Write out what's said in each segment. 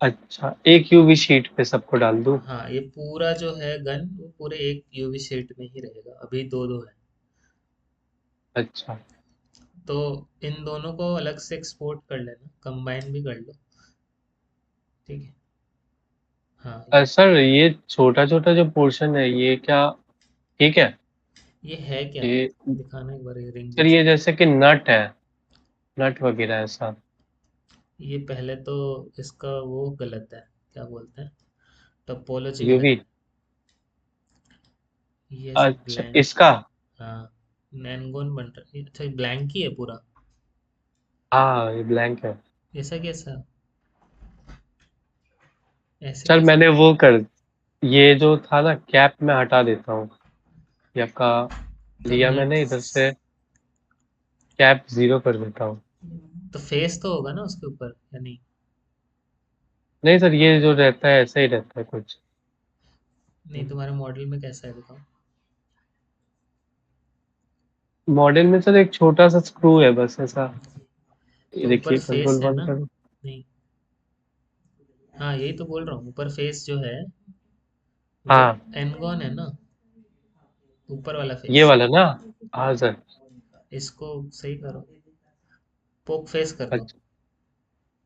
अच्छा, एक UV sheet पे सबको डाल दूं? हाँ, ये पूरा जो है गन वो पूरे एक यूवी शीट में ही रहेगा, अभी दो दो है। अच्छा। तो इन दोनों को अलग से एक्सपोर्ट कर लेना, कंबाइन भी कर लो। ठीक है। हाँ, सर ये छोटा छोटा जो पोर्शन है ये क्या ठीक है? ये है क्या? ये दिखाना एक बार ये रिंग सर जैसा। ये जैसे कि नट है, नट वगैरह ऐसा। ये पहले तो इसका वो गलत है, क्या बोलते हैं, टोपोलॉजी गलत यूवी। है। ये सब अच्छा ब्लैंक। इसका। हाँ, नैनगोन बन रहा है। अच्छा, ब्लैंक ही है पूरा। हाँ ये ब्लैंक है। ऐसा कैसा? ऐसे सर कैसे? मैंने वो कर, ये जो था ना कैप में हटा देता हूँ, ये आपका तो लिया मैंने इधर नीच से, कैप जीरो कर देता हूँ। तो फेस तो होगा ना उसके ऊपर, या नहीं? नहीं सर, ये जो रहता है ऐसा ही रहता है कुछ। नहीं, तुम्हारे मॉडल में कैसा है बताओ। मॉडल में सर एक छोटा सा स्क्रू है बस ऐसा। ये तो ऊपर देखिए फेस कंट्रोल है बंद ना? करो। नहीं। हाँ, यही तो बोल रहा हूँ, ऊपर फेस जो है वो हाँ एनगॉन है ना, ऊपर वाला ये फेस। वाला ना। हाँ सर। इसको सही करो, पोक फेस कर दो, अच्छा,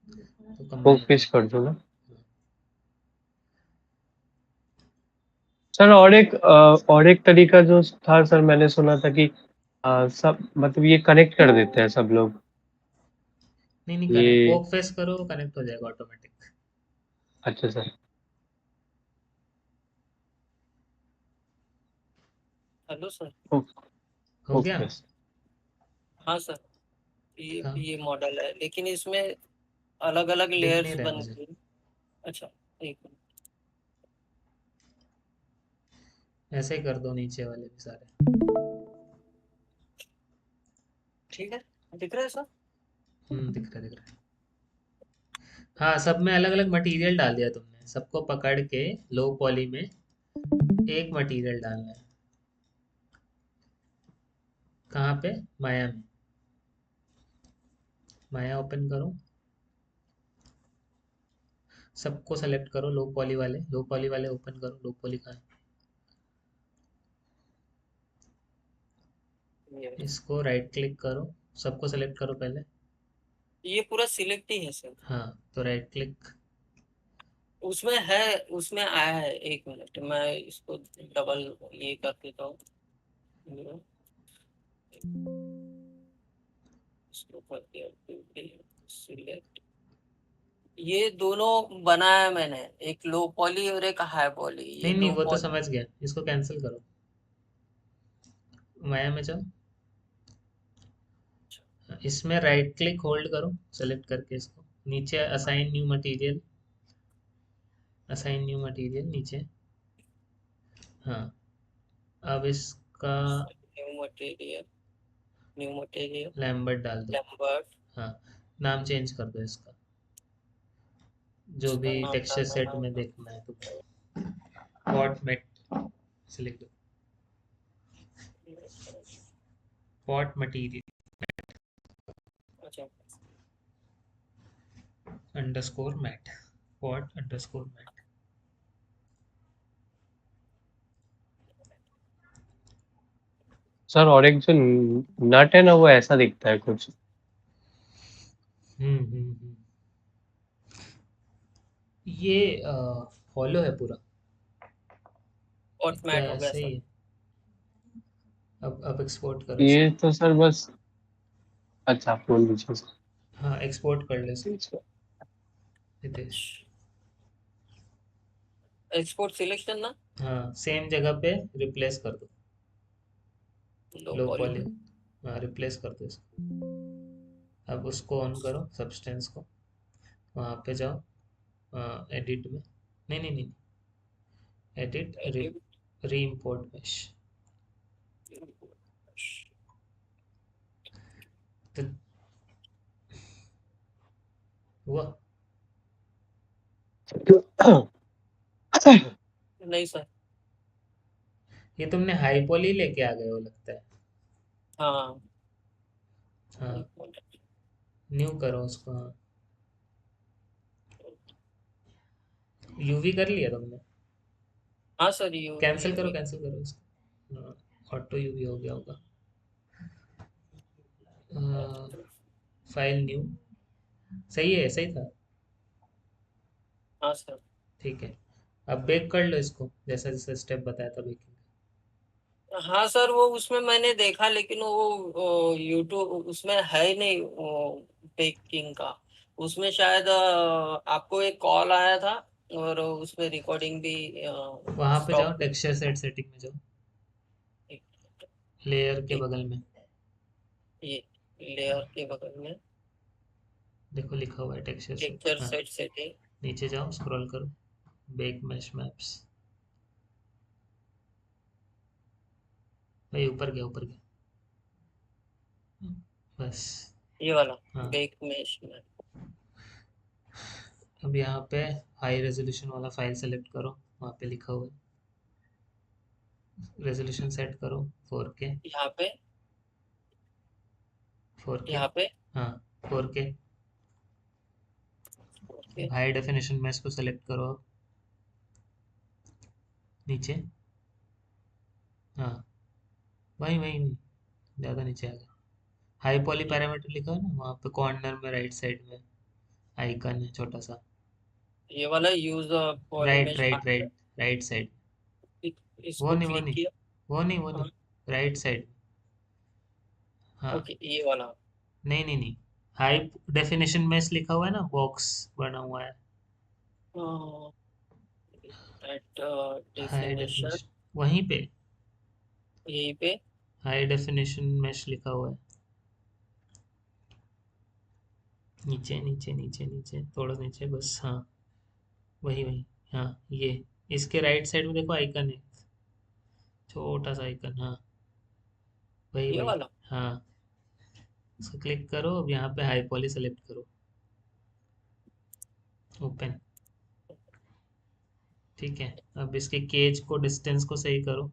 तो वो कंबाइन हो फिश कर जाएगा। दो ना। सर और एक तरीका जो था सर, मैंने सुना था कि सब मतलब ये कनेक्ट कर देते हैं सब लोग नहीं नहीं, कनेक्ट ये। पोक फेस करो, कनेक्ट हो जाएगा ऑटोमेटिक। अच्छा सर। Hello sir. ओके। हो गया। ओके। हाँ सर, ये हाँ, ये मॉडल है लेकिन इसमें अलग अलग दिख नहीं लेयर्स रहा है बन मुझे। गई। अच्छा, एक मिनट। ऐसे ही कर दो नीचे वाले भी सारे। ठीक है, दिख रहा है सर। दिख रहा है, दिख रहा है। हाँ, सब में अलग अलग मटेरियल डाल दिया तुमने, सबको पकड़ के लो पॉली में एक मटेरियल डालना है। कहाँ पे? माया में। माया ओपन करो, सबको सेलेक्ट करो, लो पॉली वाले, लो पॉली वाले ओपन करो, लो पॉली कहाँ ये है? इसको राइट क्लिक करो, सबको सेलेक्ट करो पहले। ये पूरा सिलेक्ट ही है सर। हाँ, तो राइट क्लिक। उसमें है, उसमें आया है, एक मिनट मैं इसको डबल ये कर देता हूँ। इसको कर दिया सिलेक्ट। ये दोनों बनाया मैंने, एक लो पॉली और एक हाई पॉली, ये नहीं नहीं, लो वो तो पॉली। समझ गया, इसको कैंसिल करो, माया में जाओ। इसमें राइट क्लिक होल्ड करो, सेलेक्ट करके इसको नीचे, assign new material, assign new material नीचे। हाँ, अब इसका new material, new material, Lambert डाल दो। लैम्बर्ट। हाँ, नाम चेंज कर दो इसका, जो भी इसका नाम टेक्सचर डालना सेट है। में देखना है तुम्हें। Pot mat select, pot material अच्छा। Underscore mat, pot underscore mat. Sir और एक जो नट है ना वो ऐसा दिखता है कुछ। हम्म। ये हॉलो है पूरा, और क्या मैट हो गया ऐसे सर। ही है? अब एक्सपोर्ट करो ये इसको। तो सर बस। अच्छा आप बोल दीजिए सर। हाँ, एक्सपोर्ट कर लो इसको, नितेश। एक्सपोर्ट सिलेक्शन ना। हाँ, सेम जगह पे रिप्लेस कर दो, लो लो पॉली। पॉली। हाँ, रिप्लेस कर दो इसको। अब उसको ऑन करो, सब्सटेंस को, वहाँ पे जाओ, एडिट में, नहीं नहीं नहीं, edit, edit. Re import mash. तो हुआ? नहीं सर। ये तुमने हाई पॉली लेके आ गए हो लगता है। हाँ। हाँ, न्यू करो उसको। हाँ, यूवी कर लिया तुमने? हाँ सर, यू कैंसिल करो, यूवी। कैंसिल करो इसको। ऑटो यूवी हो गया होगा। File new. सही है, सही था। हाँ सर। ठीक है, अब बेक कर लो इसको जैसा जैसा स्टेप बताया था बेकिंग। हाँ सर, वो उसमें मैंने देखा, लेकिन वो यूट्यूब उसमें है ही नहीं बेकिंग का। उसमें शायद आपको एक कॉल आया था, और उसमें रिकॉर्डिंग भी वहां पे जाओ, स्टॉप। टेक्सचर सेट सेटिंग में जाओ, लेयर के बगल में। ये लेयर के बगल में देखो लिखा हुआ है टेक्सचर सेट, टेक्सचर हाँ। Set setting. नीचे जाओ, स्क्रॉल करो, बेक मैश मैप्स। भाई ऊपर गया, ऊपर गया, बस। ये वाला हाँ, बेक मैश में। अब यहाँ पे हाई रेजोल्यूशन वाला फाइल सेलेक्ट करो, वहाँ पे लिखा हुआ है रेजोल्यूशन सेट करो 4K। यहाँ पे 4K, यहाँ पे हाँ 4K। ओके। हाई डेफिनेशन में इसको सेलेक्ट करो, नीचे, हाँ वही वही वही, ज़्यादा नीचे आ गया। हाई पॉली पैरामीटर लिखा है ना, वहाँ पे कॉर्नर में राइट साइड में आइकन है छोटा सा। ये वाला use right polymesh. Right right, right side. वो इसको नहीं, वो क्लिक नहीं, किया। वो नहीं, वो नहीं, हाँ, राइट साइड। हाँ, ओके, ये वाला। नहीं नहीं नहीं, हाई डेफिनेशन में लिखा हुआ है ना, बॉक्स बना हुआ है। एट हाई डेफिनेशन, डेफिनेशन वहीं पे, यहीं पे। हाई डेफिनेशन मैश लिखा हुआ है, नीचे नीचे नीचे नीचे, थोड़ा नीचे बस, हाँ वही वही। हाँ ये, इसके राइट साइड में देखो आइकन है, छोटा सा आइकन, हाँ वही ये वही। वाला। हाँ, इसको क्लिक करो, अब यहाँ पे हाई पॉली सेलेक्ट करो, ओपन। ठीक है, अब इसके केज को, डिस्टेंस को सही करो,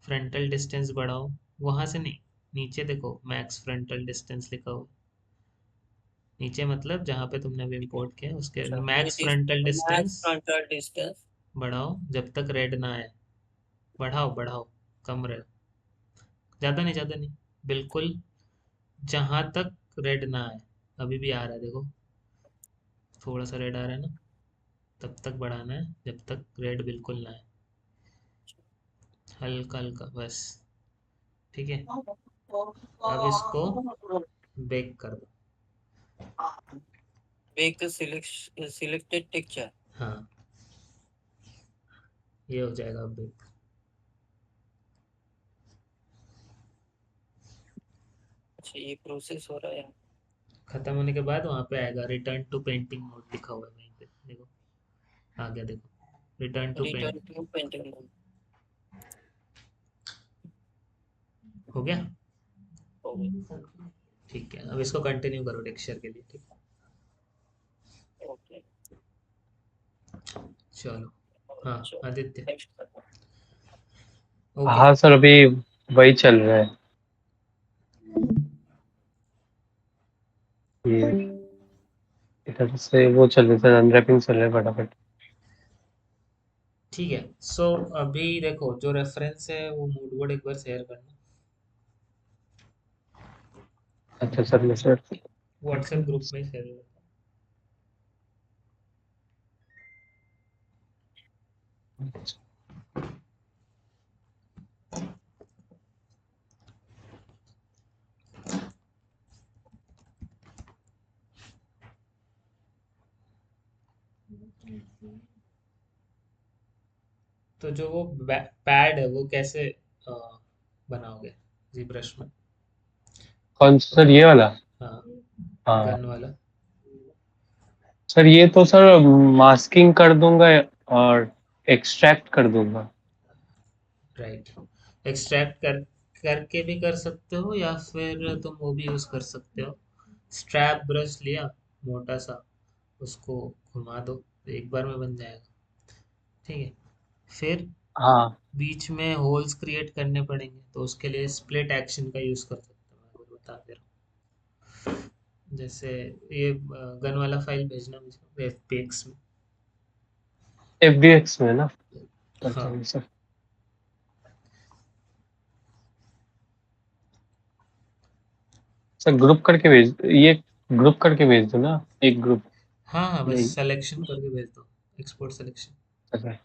फ्रंटल डिस्टेंस बढ़ाओ, वहां से नहीं, नीचे देखो मैक्स फ्रंटल डिस्टेंस लिखा हो, नीचे मतलब जहाँ पे तुमने अभी इंपोर्ट किया उसके अच्छा, max frontal max distance frontal distance. बढ़ाओ जब तक रेड ना आए, बढ़ाओ बढ़ाओ, कम रहे, ज़्यादा नहीं, ज़्यादा नहीं, बिल्कुल जहाँ तक रेड ना आए। अभी भी आ रहा है देखो, थोड़ा सा रेड आ रहा है ना, तब तक बढ़ाना है जब तक रेड बिल्कुल ना आए, हल्का हल्का बस। ठीक है, अब इसको बेक कर दो। Bake selected texture. हाँ, ये हो जाएगा अब बेक। अच्छा, ये प्रोसेस हो रहा है। खत्म होने के बाद वहाँ पे आएगा रिटर्न टू पेंटिंग मोड, लिखा हुआ है वहीं पे देखो, आ गया देखो, return to paint. Return to painting. हो गया। हो गया। ठीक है, अब इसको कंटिन्यू करो टेक्सचर के लिए, ठीक। ओके। चलो, हाँ चलो, आदित्य, नेक्स्ट। ओके। हाँ सर, अभी वही चल रहा है। ये इधर से वो चल रहा है, अनरैपिंग चल रहा है फटाफट। ठीक है, सो अभी देखो जो रेफरेंस है वो मूड बोर्ड एक बार शेयर करना, अच्छा सर, मैं सर व्हाट्सएप ग्रुप में शेयर करना। तो जो वो पैड है वो कैसे बनाओगे जी ब्रश में? कौन सा सर, ये वाला? हाँ, हाँ गन वाला। सर, ये तो सर मास्किंग कर दूंगा और एक्सट्रैक्ट कर दूंगा। राइट, एक्सट्रैक्ट करके भी कर सकते हो, या फिर तुम वो भी यूज कर सकते हो, स्ट्रैप ब्रश लिया मोटा सा, उसको घुमा दो तो एक बार में बन जाएगा। ठीक है, फिर हाँ बीच में होल्स क्रिएट करने पड़ेंगे, तो उसके लिए स्प्लिट एक्शन का यूज कर सकते हो, मैं आपको बता दे रहा हूँ। जैसे ये गन वाला फाइल भेजना मुझे एफपीएक्स में, FBX में ना हाँ बताइए सर। सर ग्रुप करके भेज, ये ग्रुप करके भेज दो ना, एक ग्रुप। हाँ हाँ, बस नहीं सिलेक्शन करके भेज दो, एक्सपोर्ट सिलेक्शन। अच्छा।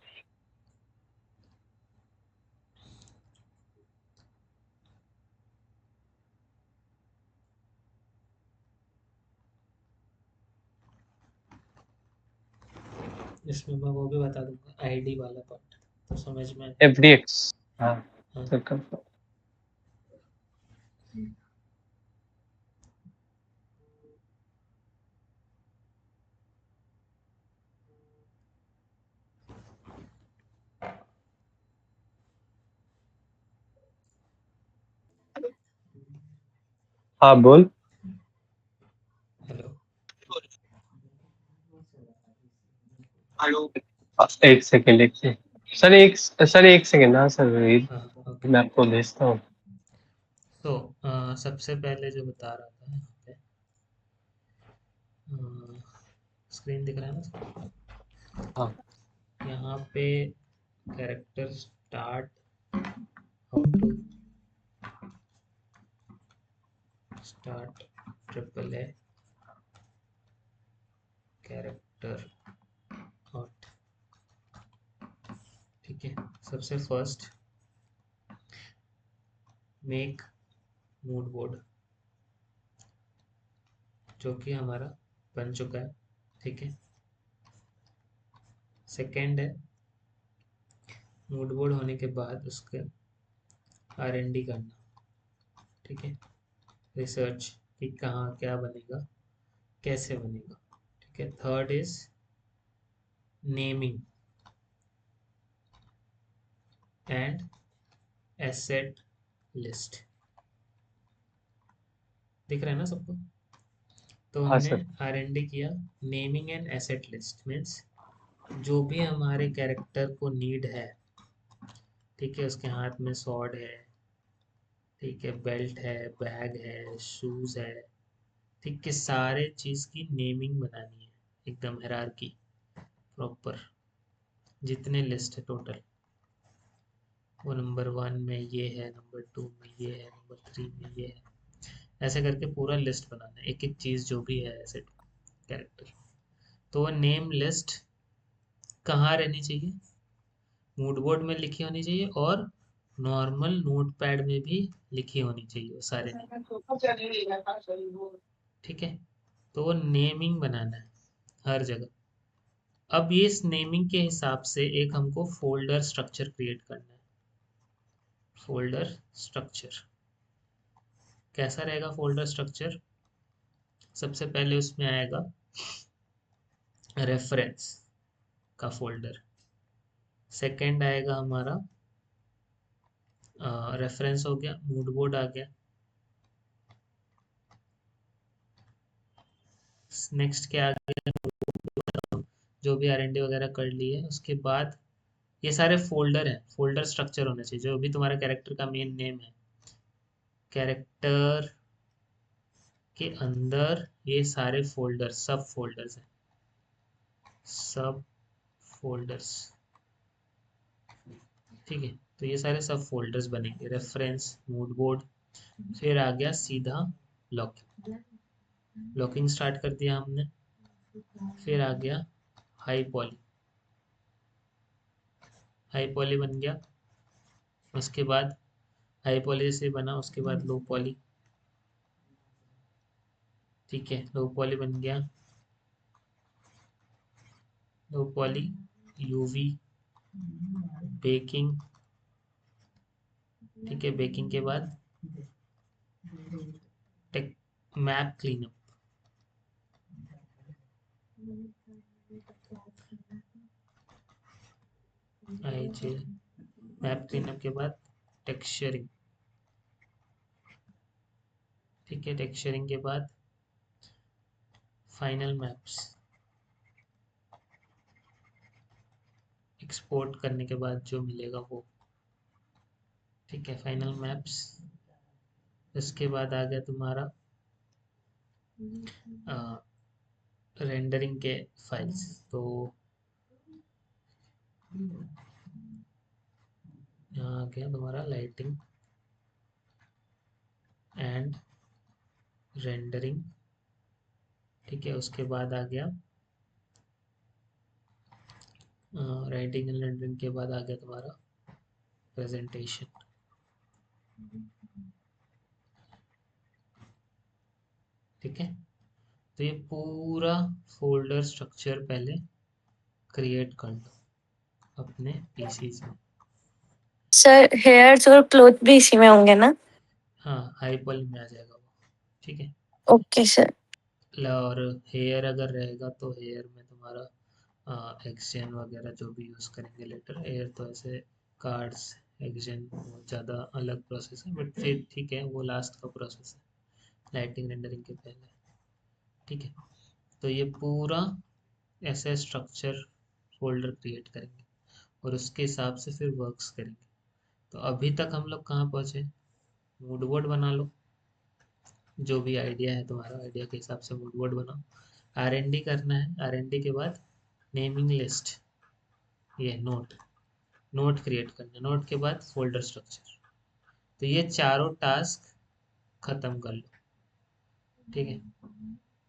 इसमें मैं वो भी बता दूंगा, आईडी वाला पार्ट तो समझ में। FDX हाँ हाँ सर कर। हाँ बोल। हेलो। एक सेकेंड, एक सेकेंड सर, एक सेकेंड। हाँ सर हाँ ओके। मैं आपको भेजता हूँ। तो सबसे पहले जो बता रहा था यहाँ पे, स्क्रीन दिख रहा है ना? हाँ यहाँ पे character start, how to start triple A character art. ठीक है, सबसे फर्स्ट मेक मूड बोर्ड, जो कि हमारा बन चुका है। ठीक है, सेकेंड है मूड बोर्ड होने के बाद उसके R&D करना। ठीक है, रिसर्च कि कहाँ क्या बनेगा, कैसे बनेगा। ठीक है, third is naming and asset list. दिख रहा है ना सबको? तो हाँ हमने सर। R&D किया। Naming and asset list means जो भी हमारे कैरेक्टर को नीड है। ठीक है, उसके हाथ में स्वॉर्ड है, ठीक है, बेल्ट है, बैग है, शूज है। ठीक है, सारे चीज की नेमिंग बनानी है, एकदम हायरार्की प्रॉपर। जितने लिस्ट है टोटल, वो नंबर 1 में ये है, नंबर 2 में ये है, नंबर 3 में ये है, ऐसे करके पूरा लिस्ट बनाना है, एक एक चीज जो भी है एसेट कैरेक्टर। तो वो नेम लिस्ट कहाँ रहनी चाहिए? मूड बोर्ड में लिखी होनी चाहिए, और नॉर्मल नोट पैड में भी लिखी होनी चाहिए वो सारे नेम। ठीक है, तो वो नेमिंग बनाना है हर जगह। अब ये इस नेमिंग के हिसाब से एक हमको फोल्डर स्ट्रक्चर क्रिएट करना है। फोल्डर स्ट्रक्चर कैसा रहेगा? फोल्डर स्ट्रक्चर सबसे पहले उसमें आएगा रेफरेंस का फोल्डर। सेकंड आएगा हमारा रेफरेंस हो गया, मूड बोर्ड आ गया। नेक्स्ट क्या आ गया? जो भी R&D वगैरह कर ली है उसके बाद ये सारे फोल्डर हैं, फोल्डर स्ट्रक्चर होना चाहिए। जो भी तुम्हारा कैरेक्टर का मेन नेम है, कैरेक्टर के अंदर ये सारे फोल्डर सब फोल्डर्स हैं, सब फोल्डर्स। ठीक है, तो ये सारे सब फोल्डर्स बनेंगे, रेफरेंस, मूड बोर्ड। फिर आ गया सीधा लॉकिंग। लॉकिंग स्टार्ट कर दिया हमने। फिर आ गया हाई पॉली, हाई पॉली बन गया। उसके बाद हाई पॉली से बना, उसके बाद लो पॉली। ठीक है, लो पॉली बन गया, लो पॉली, यूवी, बेकिंग। ठीक है, बेकिंग के बाद टेक मैप क्लीनअप। आई जे मैप क्लीनअप के बाद टेक्सचरिंग। ठीक है, टेक्सचरिंग के बाद फाइनल मैप्स, एक्सपोर्ट करने के बाद जो मिलेगा वो। ठीक है, फाइनल मैप्स। इसके बाद आ गया तुम्हारा रेंडरिंग के फाइल्स। तो यहाँ आ गया तुम्हारा लाइटिंग एंड रेंडरिंग, ठीक है। उसके बाद आ गया राइटिंग एंड रेंडरिंग के बाद आ गया तुम्हारा प्रेजेंटेशन, ठीक है। तो ये पूरा फोल्डर स्ट्रक्चर पहले क्रिएट कर लो अपने पीसीज में। सर हेयर्स और क्लोथ भी इसी में होंगे ना? हाँ, हाइपल में आ जाएगा वो, ठीक है। Okay sir. और हेयर अगर रहेगा तो हेयर में तुम्हारा एक्सचेंज वगैरह जो भी यूज़ करेंगे लेटर। हेयर तो ऐसे कार्ड्स एक्सचेंज बहुत ज़्यादा अलग प्रोसेस है, बट फिर ठीक है, वो लास्ट का प्रोसेस है लाइटिंग रेंडरिंग के पहले, ठीक है। तो ये पूरा ऐसे स्ट्रक्चर फोल्डर क्रिएट करेंगे और उसके हिसाब से फिर वर्क्स करेंगे। तो अभी तक हम लोग कहाँ पहुँचे? मूड बोर्ड बना लो, जो भी आइडिया है तुम्हारा, आइडिया के हिसाब से मूड बोर्ड बनाओ। R&D करना है, R&D के बाद नेमिंग लिस्ट, ये नोट क्रिएट करना, नोट के बाद फोल्डर स्ट्रक्चर। तो ये चारों टास्क खत्म कर लो, ठीक है।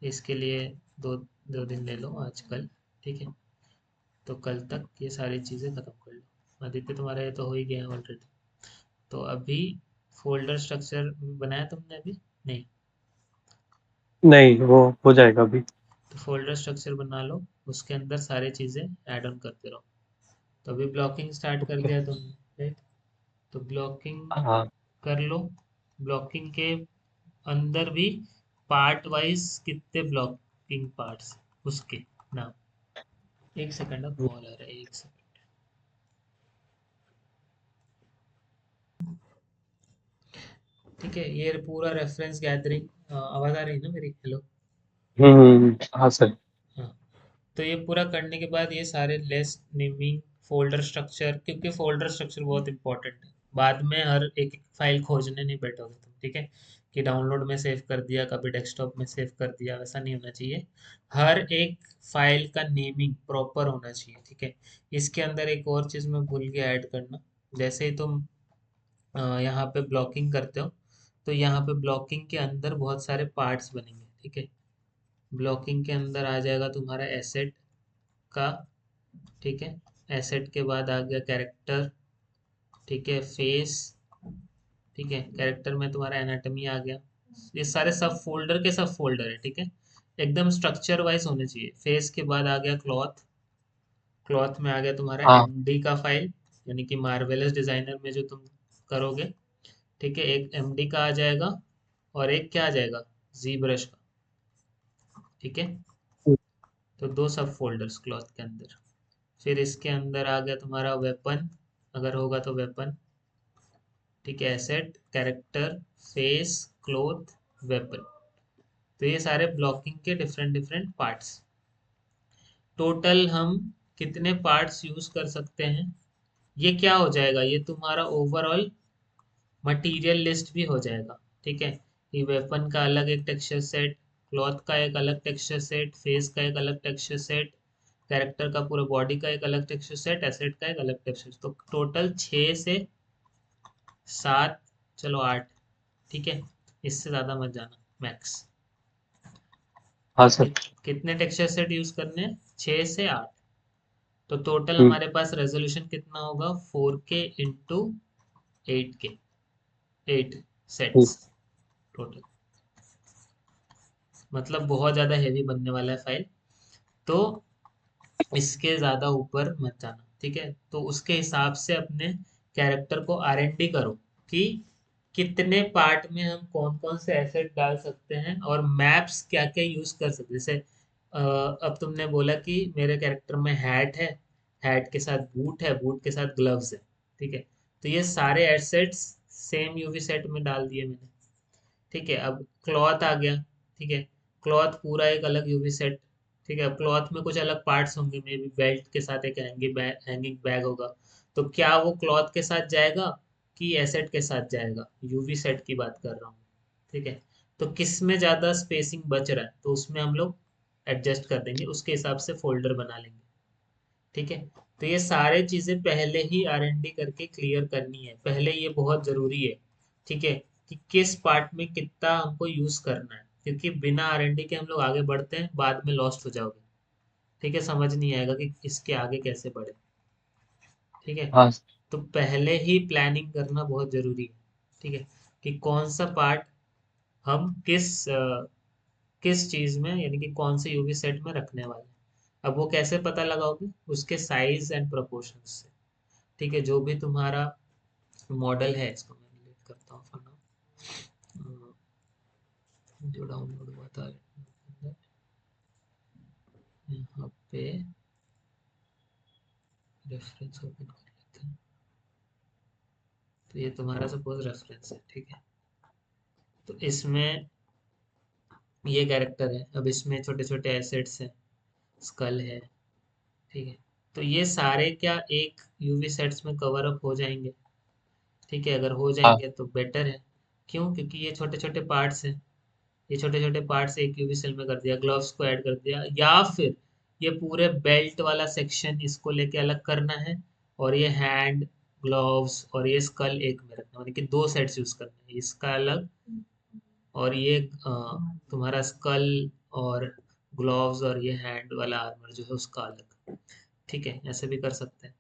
इसके लिए दो दो दिन ले लो आजकल, ठीक है। तो कल तक ये सारी चीज़ें खत्म कर लो। आदित्य तुम्हारा ये तो हो ही गया ऑलरेडी। तो अभी फोल्डर स्ट्रक्चर बनाया तुमने अभी? नहीं। नहीं, वो हो जाएगा अभी। तो फोल्डर स्ट्रक्चर बना लो, उसके अंदर सारी चीज़ें ऐड ऑन करते रहो। तो अभी ब्लॉकिंग स्टार्ट कर ओके। दिया तुमने, राइट? तो ब्लॉकिंग हाँ। कर लो। ब्लॉकिंग के अंदर भी पार्ट वाइज कितने ब्लॉकिंग पार्ट्स, उसके नाम। एक सेकंड, अब कॉल आ रहा है, एक सेकंड। ठीक है, ये पूरा रेफरेंस गैदरिंग, आवाज आ रही है ना मेरी? हेलो? हाँ सर। हाँ। तो ये पूरा करने के बाद ये सारे लिस्ट, नेमिंग, फोल्डर स्ट्रक्चर, क्योंकि फोल्डर स्ट्रक्चर बहुत इंपॉर्टेंट है। बाद में हर एक एक फाइल खोजने नहीं बैठोगे तुम, ठीक है, कि डाउनलोड में सेव कर दिया, कभी डेस्कटॉप में सेव कर दिया, वैसा नहीं होना चाहिए। हर एक फाइल का नेमिंग प्रॉपर होना चाहिए, ठीक है। इसके अंदर एक और चीज़ मैं भूल गया ऐड करना। जैसे ही तुम यहाँ पे ब्लॉकिंग करते हो, तो यहाँ पे ब्लॉकिंग के अंदर बहुत सारे पार्ट्स बनेंगे, ठीक है। ब्लॉकिंग के अंदर आ जाएगा तुम्हारा एसेट का, ठीक है। एसेट के बाद आ गया कैरेक्टर, ठीक है, फेस, ठीक है। कैरेक्टर में तुम्हारा एनाटॉमी आ गया। ये सारे सब फोल्डर के सब फोल्डर है, ठीक है, एकदम स्ट्रक्चर वाइज होने चाहिए। फेस के बाद आ गया क्लॉथ, क्लॉथ में आ गया तुम्हारा हाँ। एमडी का फाइल, यानी कि मार्वेलस डिजाइनर में जो तुम करोगे, ठीक है। एक एमडी का आ जाएगा और एक क्या आ जाएगा, जी ब्रश का, ठीक है। तो दो सब फोल्डर्स क्लॉथ के अंदर। फिर इसके अंदर आ गया तुम्हारा वेपन, अगर होगा तो वेपन, ठीक है। Asset, character, face, cloth, weapon. तो ये सारे ब्लॉकिंग के डिफरेंट डिफरेंट पार्ट्स। टोटल हम कितने पार्ट्स यूज कर सकते हैं? ये क्या हो जाएगा, ये तुम्हारा ओवरऑल मटेरियल लिस्ट भी हो जाएगा, ठीक है। ये वेपन का अलग एक टेक्सचर सेट, क्लॉथ का एक अलग टेक्सचर सेट, फेस का एक अलग टेक्सचर सेट, कैरेक्टर का पूरा बॉडी का एक अलग टेक्सचर सेट, एसेट का एक अलग टेक्सचर। तो टोटल 6 से 7, चलो 8, ठीक है। इससे ज़्यादा मत जाना, मैक्स। हाँ सर। कितने टेक्सचर सेट यूज करने हैं? 6 से 8। तो टोटल हम्म। हमारे पास रेजोल्यूशन कितना होगा? 4K इंटू 8K, 8 हम्म। Sets total. मतलब बहुत ज़्यादा हैवी बनने वाला है फाइल, तो इसके ज़्यादा ऊपर मत जाना, ठीक है। तो उसके हिसाब से अपने कैरेक्टर को R&D करो कि कितने पार्ट में हम कौन कौन से एसेट डाल सकते हैं और मैप्स क्या क्या यूज कर सकते हैं। जैसे अब तुमने बोला कि मेरे कैरेक्टर में हैट है, हैट के साथ बूट है, बूट के साथ ग्लव्स है, ठीक है। तो ये सारे एसेट्स सेम यूवी सेट में डाल दिए मैंने, ठीक है। अब क्लॉथ आ गया, ठीक है। क्लॉथ पूरा एक अलग यूवी सेट, ठीक है। अब क्लॉथ में कुछ अलग पार्ट्स होंगे, मे बी बेल्ट के साथ एक हैंगिंग बैग होगा। तो क्या वो क्लॉथ के साथ जाएगा कि एसेट के साथ जाएगा? यूवी सेट की बात कर रहा हूँ, ठीक है। तो किस में ज़्यादा स्पेसिंग बच रहा है, तो उसमें हम लोग एडजस्ट कर देंगे, उसके हिसाब से फोल्डर बना लेंगे, ठीक है। तो ये सारे चीजें पहले ही R&D करके क्लियर करनी है, पहले ये बहुत जरूरी है, ठीक है, कि किस पार्ट में कितना हमको यूज करना है, क्योंकि बिना R&D के हम लोग आगे बढ़ते हैं, बाद में लॉस्ट हो जाओगे, ठीक है, समझ नहीं आएगा कि इसके आगे कैसे बढ़े, ठीक है। हाँ तो पहले ही प्लानिंग करना बहुत जरूरी है, ठीक है, कि कौन सा पार्ट हम किस चीज में, यानी कि कौन से यूवी सेट में रखने वाले हैं। अब वो कैसे पता लगाओगे, उसके साइज एंड प्रोपोर्शन से, ठीक है, जो भी तुम्हारा मॉडल है, इसको मैं डिलीट करता हूँ for now। जो डाउनलोड हुआ था यहाँ पे रेफरेंस ओपन कर लेते हैं। तो ये तुम्हारा सपोज रेफरेंस है, ठीक है, तो इसमें ये कैरेक्टर है, अब इसमें छोटे छोटे एसेट्स हैं, स्कल है, ठीक है, तो ये सारे क्या एक यूवी सेट्स में कवर अप हो जाएंगे, ठीक है, अगर हो हाँ जाएंगे तो बेटर है। क्यों? क्योंकि ये छोटे छोटे पार्ट्स हैं, ये छोटे छोटे पार्ट्स एक यूवी सेल में कर दिया, ग्लव्स को ऐड कर दिया, या फिर ये पूरे बेल्ट वाला सेक्शन इसको लेके अलग करना है, और ये हैंड, ग्लव्स और ये स्कल एक में रखना है, यानी कि दो सेट्स यूज करना है, इसका अलग और ये तुम्हारा स्कल और ग्लव्स और ये हैंड वाला आर्मर जो है उसका अलग, ठीक है, ऐसे भी कर सकते हैं।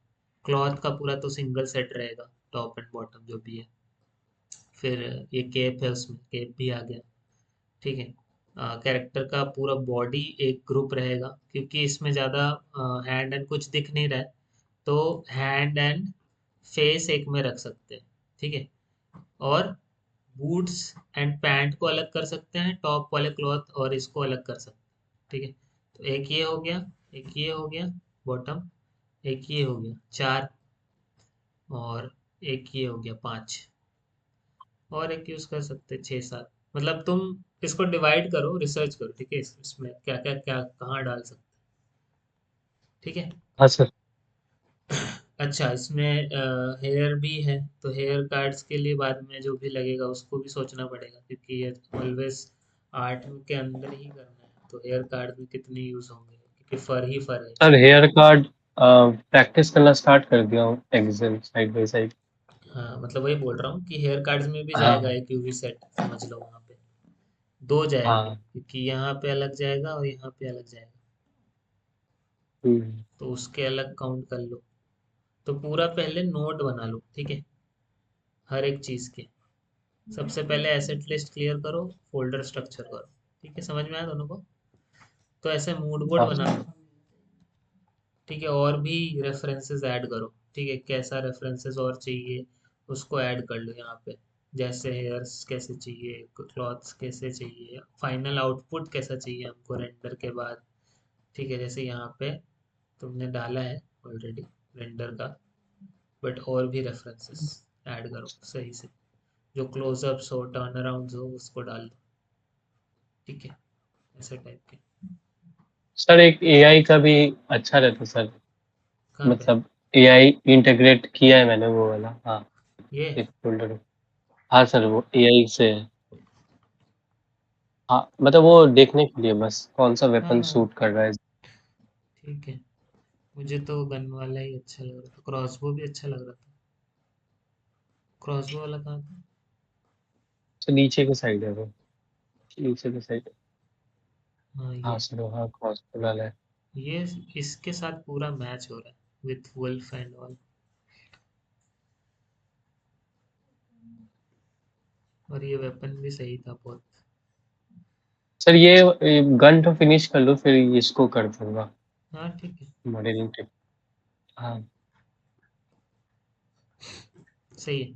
क्लॉथ का पूरा तो सिंगल सेट रहेगा, टॉप एंड बॉटम जो भी है। फिर ये केप है, उसमें केप भी आ गया, ठीक है। कैरेक्टर का पूरा बॉडी एक ग्रुप रहेगा, क्योंकि इसमें ज़्यादा हैंड एंड कुछ दिख नहीं रहा है, तो हैंड एंड फेस एक में रख सकते हैं, ठीक है। और बूट्स एंड पैंट को अलग कर सकते हैं, टॉप वाले क्लॉथ और इसको अलग कर सकते हैं, ठीक है। तो एक ये हो गया, एक ये हो गया बॉटम, एक ये हो गया, चार, और एक ये हो गया, पाँच, और एक यूज कर सकते हैं, छः सात। मतलब तुम इसको डिवाइड करो, रिसर्च करो, ठीक है, इसमें क्या क्या क्या कहाँ डाल सकते हैं, ठीक है। हाँ सर। अच्छा, इसमें हेयर भी है, तो हेयर कार्ड्स के लिए बाद में जो भी लगेगा उसको भी सोचना पड़ेगा, क्योंकि ये ऑलवेज आर्ट के अंदर ही करना है, तो हेयर कार्ड में कितने यूज होंगे, क्योंकि फर ही फर है। सर हेयर कार्ड प्रैक्टिस करना स्टार्ट कर दिया हूँ, एग्जाम साइड बाई साइड। हाँ, मतलब वही बोल रहा हूँ कि हेयर कार्ड्स में भी जाएगा हाँ एक यूवी सेट, समझ लो वहाँ पे दो जाएंगे, हाँ। क्योंकि यहाँ पे अलग जाएगा और यहाँ पे अलग जाएगा, हम्म, तो उसके अलग काउंट कर लो। तो पूरा पहले नोट बना लो, ठीक है, हर एक चीज के। सबसे पहले एसेट लिस्ट क्लियर करो, फोल्डर स्ट्रक्चर करो, ठीक है, समझ में आया दोनों को? तो ऐसे मूड बोर्ड हाँ बना लो, ठीक है, और भी रेफरेंसेस ऐड करो, ठीक है, कैसा रेफरेंसेस और चाहिए उसको ऐड कर लो यहाँ पे, जैसे हेयर्स कैसे चाहिए, क्लॉथ्स कैसे चाहिए, फाइनल आउटपुट कैसा चाहिए हमको रेंडर के बाद, ठीक है, जैसे यहाँ पे तुमने डाला है ऑलरेडी रेंडर का, बट और भी रेफरेंसेस ऐड करो सही से, जो क्लोजअप्स हो, टर्न अराउंड हो, उसको डाल दो, ठीक है, ऐसे टाइप के। सर, एक एआई का भी अच्छा रहता सर, कहाँ पे? मतलब एआई इंटीग्रेट किया है मैंने वो वाला। हाँ ये एक फोल्डर। हाँ सर, वो एआई से है। हाँ मतलब वो देखने के लिए बस कौन सा हाँ वेपन हाँ, सूट कर रहा है। ठीक है, मुझे तो गन वाला ही अच्छा लग रहा था, क्रॉसबो भी अच्छा लग रहा था। क्रॉसबो वाला कहाँ था? तो नीचे के साइड है वो, नीचे के साइड। हाँ, हाँ ये सर, हाँ क्रॉस वाला है। ये इसके साथ पूरा मैच हो रहा है विथ वुल्फ एंड ऑल, और ये वेपन भी सही था बहुत। सर ये गन तो फिनिश कर लो, फिर इसको कर दूंगा हाँ, ठीक है, मॉडलिंग टिप। हाँ सही है।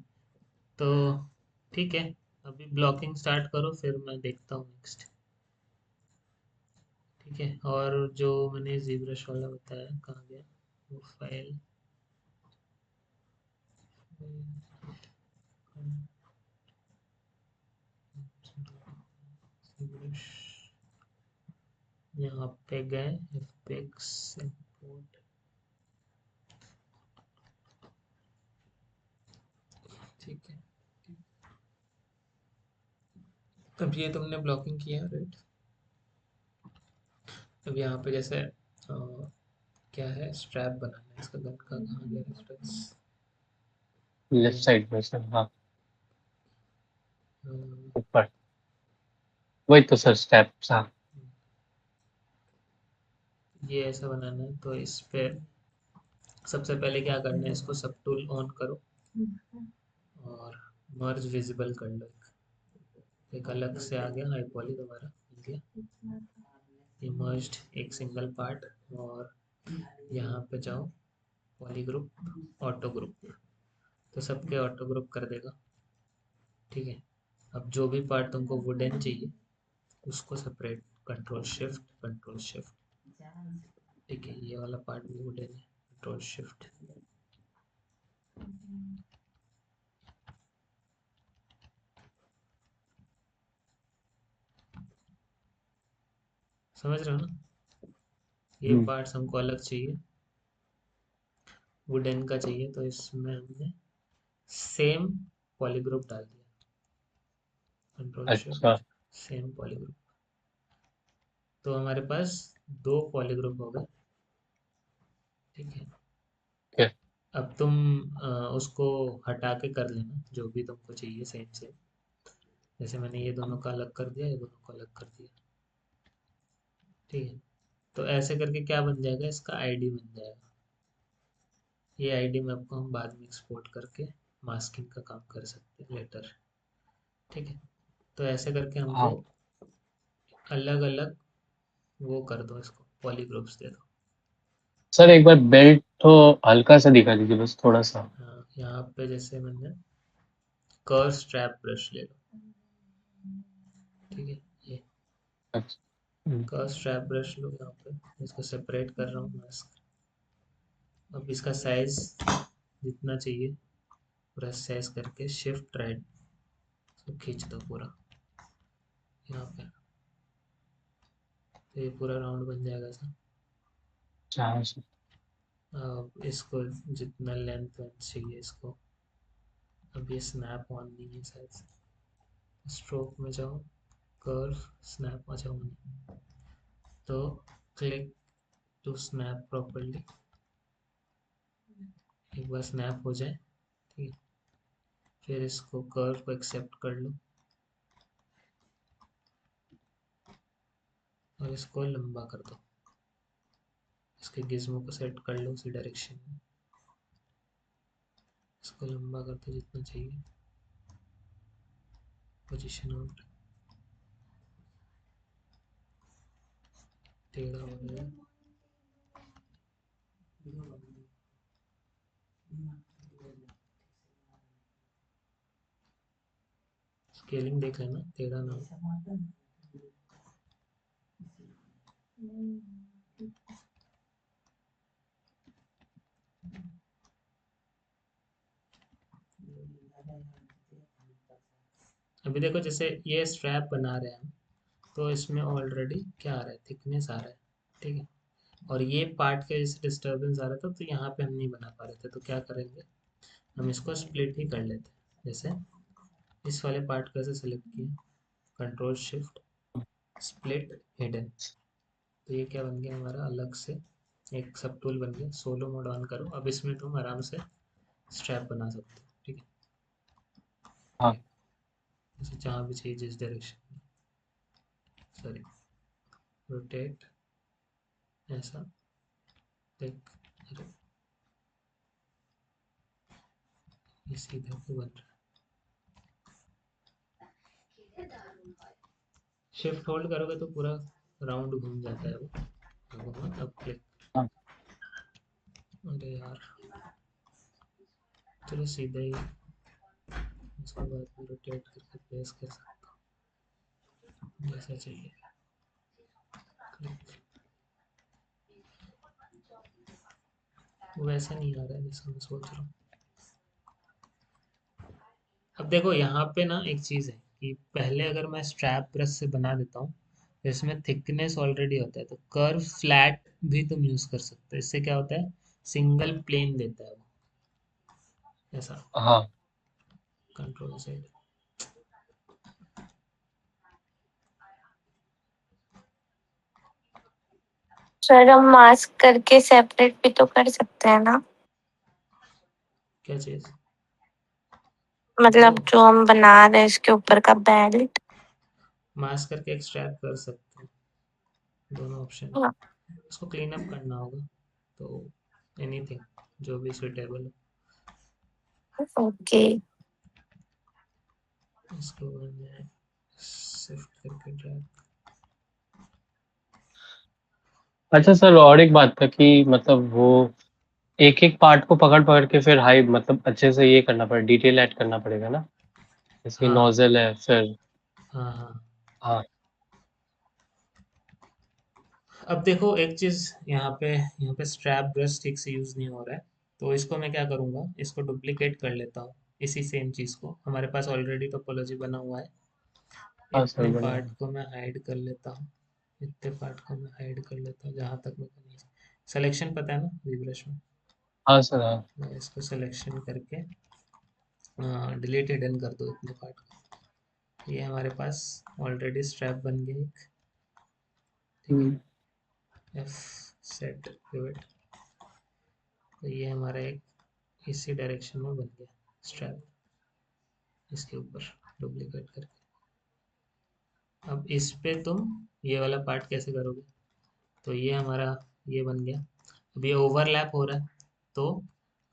तो ठीक है, अभी ब्लॉकिंग स्टार्ट करो, फिर मैं देखता हूँ नेक्स्ट, ठीक है। और जो मैंने जीब्रश वाला बताया कहाँ गया वो फाइल? ZBrush, यहाँ पे गए, fpix import, ठीक है। अब ये तुमने ब्लॉकिंग किया, राइट? अब यहाँ पे जैसे क्या है, स्ट्रैप बनाना है इसका। गन का कहाँ गया रेफरेंस? लेफ्ट साइड में सर, हाँ ऊपर, वही तो सर स्टेप्स, हाँ। ये ऐसा बनाना है, तो इस पे सबसे पहले क्या करना है, इसको सब टूल ऑन करो और मर्ज विजिबल कर लो। एक अलग से आ गया हाई पॉली, दोबारा मिल गया इमर्ज्ड एक सिंगल पार्ट। और यहाँ पे जाओ पॉली ग्रुप ऑटो ग्रुप, तो सबके ऑटो ग्रुप कर देगा। ठीक है, अब जो भी पार्ट तुमको वुडन चाहिए उसको सेपरेट, कंट्रोल शिफ्ट। ठीक है, ये वाला पार्ट भी वुडन है, कंट्रोल शिफ्ट। समझ रहे हो ना? ये पार्ट्स हमको अलग चाहिए, वुडन का चाहिए, तो इसमें हमने सेम पॉलीग्रुप डाल दिया, कंट्रोल अच्छा, शिफ्ट सेम पॉलीग्रुप। तो हमारे पास 2 पॉलीग्रुप हो गए। ठीक है, क्या? अब तुम उसको हटा के कर लेना जो भी तुमको चाहिए सेम सेम। जैसे मैंने ये दोनों का अलग कर दिया, ये दोनों का अलग कर दिया। ठीक है, तो ऐसे करके क्या बन जाएगा, इसका आईडी बन जाएगा। ये आईडी में आपको हम बाद में एक्सपोर्ट करके मास्किंग का काम कर सकते हैं लेटर। ठीक है, तो ऐसे करके हमको हाँ अलग अलग वो कर दो, इसको पॉलीग्रुप्स दे दो। सर, एक बार बेल्ट तो हल्का सा दिखा दीजिए, बस थोड़ा सा। हाँ, यहाँ पे जैसे मैंने कर्व स्ट्रैप ब्रश ले लो। ठीक है, ये अच्छा, कर्व स्ट्रैप ब्रश लो, यहाँ पे इसको सेपरेट कर रहा हूँ मास्क। अब इसका साइज जितना चाहिए पूरा साइज करके शिफ्ट राइट इसको खींच दो पूरा यहाँ पे, तो ये पूरा राउंड बन जाएगा सर। हाँ सर। अब इसको जितना लेंथ चाहिए इसको, अब ये स्नैप ऑन नहीं है शायद से, स्ट्रोक में जाओ, कर्व स्नैप अच्छा ऑन है, तो क्लिक टू स्नैप प्रॉपर्ली, एक बार स्नैप हो जाए। ठीक है, फिर इसको कर्व को एक्सेप्ट कर लो और इसको लंबा कर दो। इसके गिज्मो को सेट कर लो उसी डायरेक्शन में, इसको लंबा कर दो जितना चाहिए, पोजीशन आउट, टेढ़ा हो गया। स्केलिंग देख लेना, टेढ़ा ना हो। अभी देखो जैसे ये स्ट्रैप बना रहे हैं हम, तो इसमें ऑलरेडी क्या आ रहा है, थिकनेस आ रहा है। ठीक है, और ये पार्ट के जैसे डिस्टर्बेंस आ रहा था, तो यहाँ पे हम नहीं बना पा रहे थे, तो क्या करेंगे, हम इसको स्प्लिट ही कर लेते हैं। जैसे इस वाले पार्ट को ऐसे सेलेक्ट किया, कंट्रोल शिफ्ट स्प्लिट हिडन, तो ये क्या बन गया हमारा, अलग से एक सब टूल बन गया। सोलो मोड ऑन करो, अब इसमें तुम आराम से स्ट्रैप बना सकते हो। ठीक है, हाँ जैसे जहाँ भी चाहिए जिस डायरेक्शन में, सॉरी रोटेट ऐसा, देख, अरे ये सीधा क्यों बन रहा है? शिफ्ट होल्ड करोगे तो पूरा राउंड घूम जाता है वो। अब क्लिक, हाँ। अरे यार, चलो सीधा ही उसके बाद भी रोटेट करके प्लेस कर सकता हूँ जैसा चाहिए। क्लिक, वो वैसा नहीं आ रहा है जैसा मैं सोच रहा हूँ। अब देखो यहाँ पे ना एक चीज़ है कि पहले अगर मैं स्ट्रैप ब्रश से बना देता हूँ तो इसमें थिकनेस ऑलरेडी होता है, तो कर्व फ्लैट भी तुम यूज़ कर सकते हो। इससे क्या होता है, सिंगल प्लेन देता है वो, ऐसा। हाँ कंट्रोल साइड, सर हम मास्क करके सेपरेट भी तो कर सकते हैं ना, क्या चीज? मतलब वो जो हम बना रहे हैं इसके ऊपर का बेल्ट। मास्क करके एक्सट्रैक्ट कर सकते हैं, दोनों ऑप्शन। हाँ, इसको क्लीन अप करना होगा, तो एनीथिंग जो भी सुटेबल हो। ओके। इसको मैं शिफ्ट करके ड्रैग। अच्छा सर, और एक बात था कि मतलब वो एक एक पार्ट को पकड़ पकड़ के फिर हाई मतलब अच्छे से ये करना पड़ेगा, डिटेल ऐड करना पड़ेगा ना, जैसे हाँ नोजल है फिर। हाँ हाँ। हाँ। अब देखो एक चीज, यहाँ पे स्ट्रैप ब्रश ठीक से यूज नहीं हो रहा है, तो इसको मैं क्या करूँगा, इसको डुप्लीकेट कर लेता हूँ। इसी सेम चीज को, हमारे पास ऑलरेडी टोपोलॉजी बना हुआ है। हाँ सर, इतने बना पार्ट है। को मैं हाइड कर लेता हूँ, इतने पार्ट को मैं हाइड कर लेता हूँ जहाँ तक मेरे को नहीं। सिलेक्शन पता है ना वीब्रश में? हाँ सर, हाँ। मैं इसको सिलेक्शन करके डिलीट हिडन कर दो इतने पार्ट को। ये हमारे पास ऑलरेडी स्ट्रैप बन गया एक। ठीक है, हम्म, एफ सेट पिवट, तो ये हमारा एक इसी डायरेक्शन में बन गया स्ट्रैप, इसके ऊपर डुप्लीकेट करके। अब इस पे तुम ये वाला पार्ट कैसे करोगे, तो ये हमारा ये बन गया। अब ये ओवरलैप हो रहा है, तो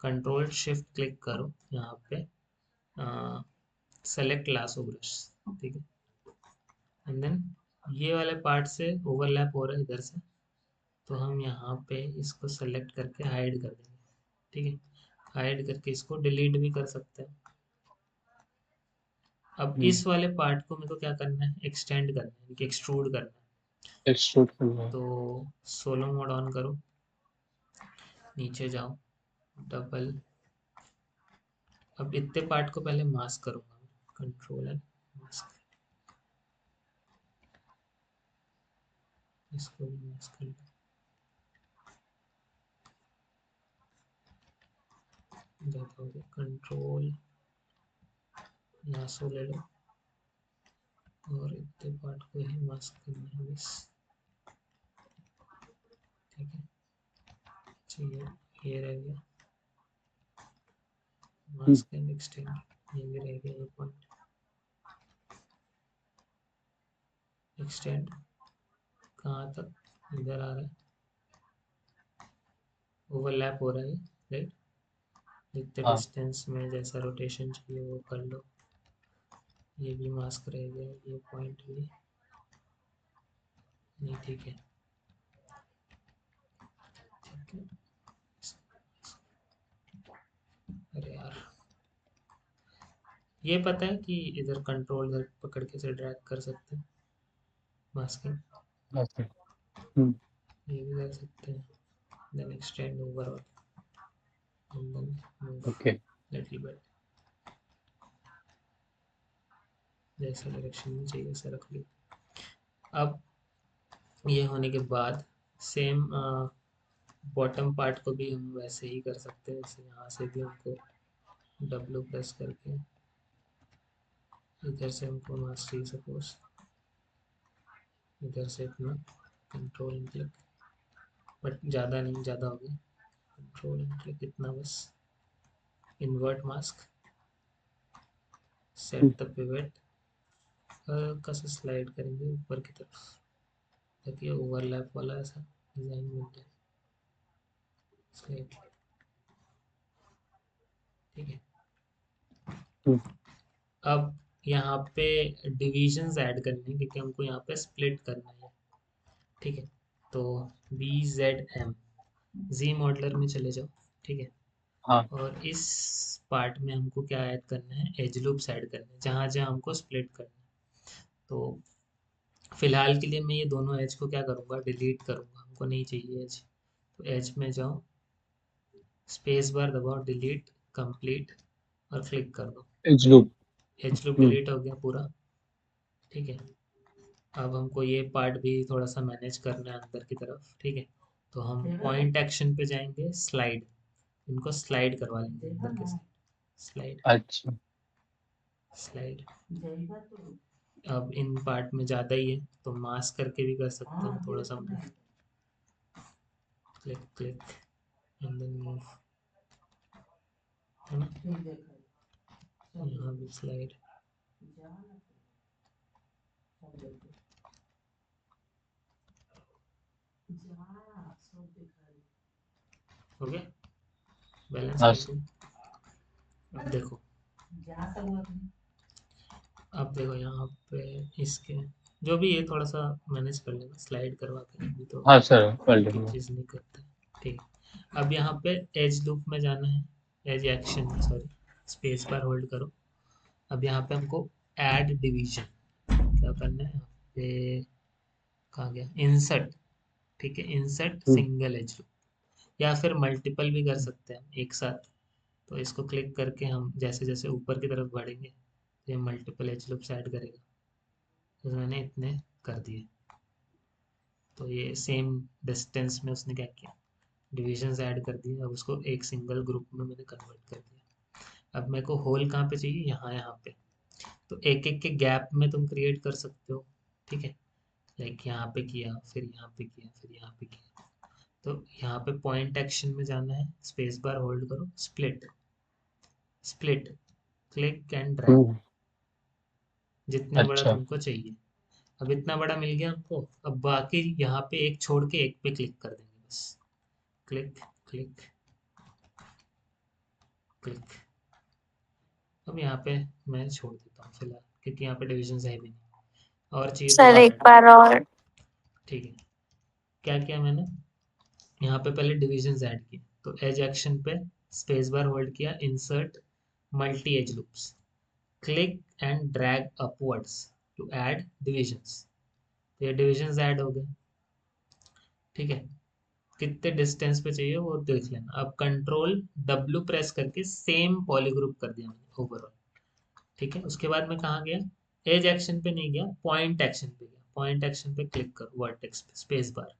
कंट्रोल शिफ्ट क्लिक करो यहाँ पे, सेलेक्ट लासो ब्रश। ठीक है, एंड देन ये वाले पार्ट से ओवरलैप हो रहा है इधर से, तो हम यहाँ पे इसको सेलेक्ट करके हाइड कर देंगे। ठीक है, हाइड करके इसको डिलीट भी कर सकते हैं। अब हम्म। इस वाले पार्ट को मेरे को क्या करना है, एक्सटेंड करना है, एक्सट्रूड करना है। एक्सट्रूड करना है। तो सोलो मोड ऑन करो, नीचे जाओ, डबल। अब इतने पार्ट को पहले मास्क करूंगा मैं, कंट्रोल एंड मास्क, इसको भी मास्क कर लो। ज़्यादा हो गया, कंट्रोल लासो ले लो, और इतने पार्ट को ही मास्क करना है बस। ठीक है, चाहिए ये रह गया, हम्म, मास्क एंड एक्सटेंड, ये भी रह गया ये पॉइंट। एक्सटेंड कहाँ तक, इधर आ रहा है, ओवरलैप हो रहा है राइट। जितने हाँ। डिस्टेंस में जैसा रोटेशन चाहिए वो कर लो। ये भी मास्क रह गया, ये पॉइंट भी नहीं। ठीक है, ठीक है। अरे यार, ये पता है कि इधर कंट्रोल इधर पकड़ के से ड्रैग कर सकते हैं मास्किंग, हाँ सर। हम्म, ये भी कर सकते हैं। Then extend overall and then move okay. Little bit, जैसा डायरेक्शन में चाहिए वैसा रख लो। अब ये होने के बाद सेम बॉटम पार्ट को भी हम वैसे ही कर सकते हैं, जैसे यहाँ से भी हमको डब्ल्यू प्रेस करके इधर से हमको मास्क चाहिए सपोज, इधर से अपना कंट्रोल क्लिक, बट ज़्यादा नहीं, ज़्यादा हो गया, कंट्रोल क्लिक इतना बस। Invert mask, hmm, set the pivot, हल्का सा स्लाइड करेंगे ऊपर की तरफ ताकि ओवरलैप वाला ऐसा डिजाइन मिल जाए स्लाइड। ठीक है, हम्म, अब यहाँ पे डिविजन्स ऐड करने हैं क्योंकि हमको यहाँ पे स्प्लिट करना है। ठीक है, तो बी जेड एम, जी मॉडलर में चले जाओ। ठीक है, हाँ। और इस पार्ट में हमको क्या ऐड करना है, एज लूप्स ऐड करना है जहाँ जहाँ हमको स्प्लिट करना है। तो फिलहाल के लिए मैं ये दोनों एज को क्या करूँगा, डिलीट करूँगा, हमको नहीं चाहिए एज। तो एज में जाओ, स्पेस बार दबाओ, डिलीट कंप्लीट और क्लिक कर दो। As loop. एज लूप हम्म, डिलीट हो गया पूरा। ठीक है, अब हमको ये पार्ट भी थोड़ा सा मैनेज करना है अंदर की तरफ। ठीक है, तो हम पॉइंट एक्शन पे जाएंगे, स्लाइड, इनको स्लाइड करवा लेंगे अंदर के साइड, स्लाइड अच्छा। स्लाइड। अब इन पार्ट में ज़्यादा ही है तो मास्क करके भी कर सकते हैं थोड़ा सा move। Click and then move, है ना, यहाँ भी स्लाइड। हो गया बैलेंस हाँ करके। अब देखो यहाँ पे इसके जो भी है थोड़ा सा मैनेज कर लेना, स्लाइड करवा के, अभी तो हाँ सर, कर एक ही लेंगे। चीज नहीं करते। ठीक, अब यहाँ पे एज लूप में जाना है, एज एक्शन में, सॉरी, स्पेस बार होल्ड करो। अब यहाँ पे हमको ऐड डिवीजन क्या करना है, यहाँ पे कहाँ गया, इंसर्ट। ठीक है, इंसर्ट हम्म, सिंगल एज लूप, या फिर मल्टीपल भी कर सकते हैं एक साथ। तो इसको क्लिक करके हम जैसे जैसे ऊपर की तरफ बढ़ेंगे तो ये मल्टीपल एज लूप्स ऐड करेगा। तो मैंने इतने कर दिए, तो ये सेम डिस्टेंस में उसने क्या किया, डिविजन्स ऐड कर दिए। अब उसको एक सिंगल ग्रुप में मैंने कन्वर्ट कर दिया। अब मेरे को होल कहाँ पे चाहिए, यहाँ पे। तो एक एक के गैप में तुम क्रिएट कर सकते हो। ठीक है, लाइक यहाँ पे किया, फिर यहाँ पे किया, फिर यहाँ पे किया। तो यहाँ पे पॉइंट एक्शन में जाना है, स्पेस बार होल्ड करो, split, split, click and drag, hmm, जितने बड़ा अच्छा। तुमको चाहिए। अब इतना बड़ा मिल गया हमको, अब बाकी यहाँ पे एक छोड़ के एक पे क्लिक कर देंगे बस, क्लिक, क्लिक, क्लिक। अब यहाँ पे मैं छोड़ देता हूँ फिलहाल, क्योंकि यहाँ पे डिविजन है भी नहीं, और चाहिए तो सर और एक ऐड। बार और। ठीक है, क्या किया मैंने, यहाँ पे पहले डिविजन ऐड किए, तो एज एक्शन पे स्पेस बार होल्ड किया, insert multi edge loops, click and drag upwards to add divisions. तो ये डिविजन्स ऐड हो गए। ठीक है, कितने डिस्टेंस पे चाहिए वो देख लेना। अब कंट्रोल W प्रेस करके सेम पॉलीग्रुप कर दिया मैंने ओवरऑल। ठीक है, उसके बाद मैं कहाँ गया, एज एक्शन पे नहीं गया, पॉइंट एक्शन पे गया। पॉइंट एक्शन पे क्लिक करो, वर्टेक्स पे स्पेस बार।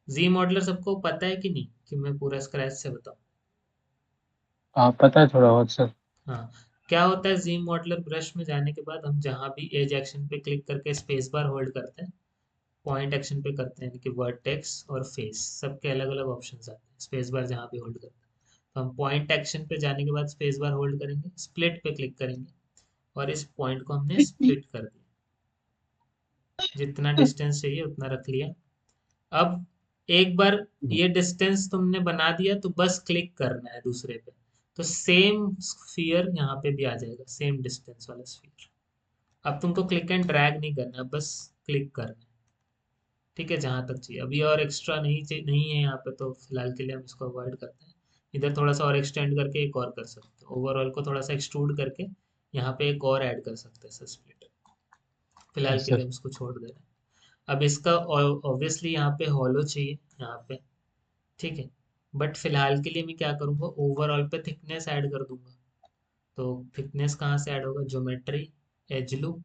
जी मॉडलर सबको पता है कि नहीं, कि मैं पूरा स्क्रैच से बताऊं। हाँ पता है थोड़ा बहुत सर। हाँ, क्या होता है, जी मॉडलर ब्रश में जाने के बाद हम जहाँ भी एज एक्शन पे क्लिक करके स्पेस बार होल्ड करते हैं, पॉइंट एक्शन पे करते हैं, यानी कि वर्टेक्स और फेस सबके अलग अलग ऑप्शन आते हैं, स्पेस बार जहाँ भी होल्ड करते हैं। तो हम पॉइंट एक्शन पे जाने के बाद स्पेस बार होल्ड करेंगे, स्प्लिट पे क्लिक करेंगे, और इस पॉइंट को हमने स्प्लिट कर दिया, जितना डिस्टेंस चाहिए उतना रख लिया। अब एक बार ये डिस्टेंस तुमने बना दिया तो बस क्लिक करना है दूसरे पे, तो सेम स्फीयर यहाँ पे भी आ जाएगा, सेम डिस्टेंस वाला स्फीयर। अब तुमको क्लिक एंड ड्रैग नहीं करना, बस क्लिक करना है। ठीक है, जहां तक चाहिए। अभी और एक्स्ट्रा नहीं है यहाँ पे, तो फिलहाल के लिए हम इसको अवॉइड करते हैं। इधर थोड़ा सा और एक्सटेंड करके एक और कर सकते हैं, ओवरऑल को थोड़ा सा एक्सट्रूड करके यहाँ पे एक और ऐड कर सकते हैं स्प्लिट। फिलहाल यस के लिए सर। हम इसको छोड़ दे रहे हैं। अब इसका ऑब्वियसली यहाँ पे हॉलो चाहिए यहाँ पे। ठीक है, बट फिलहाल के लिए मैं क्या करूँगा, ओवरऑल पे थिकनेस ऐड कर दूंगा। तो थिकनेस कहाँ से ऐड होगा, geometry, as loop,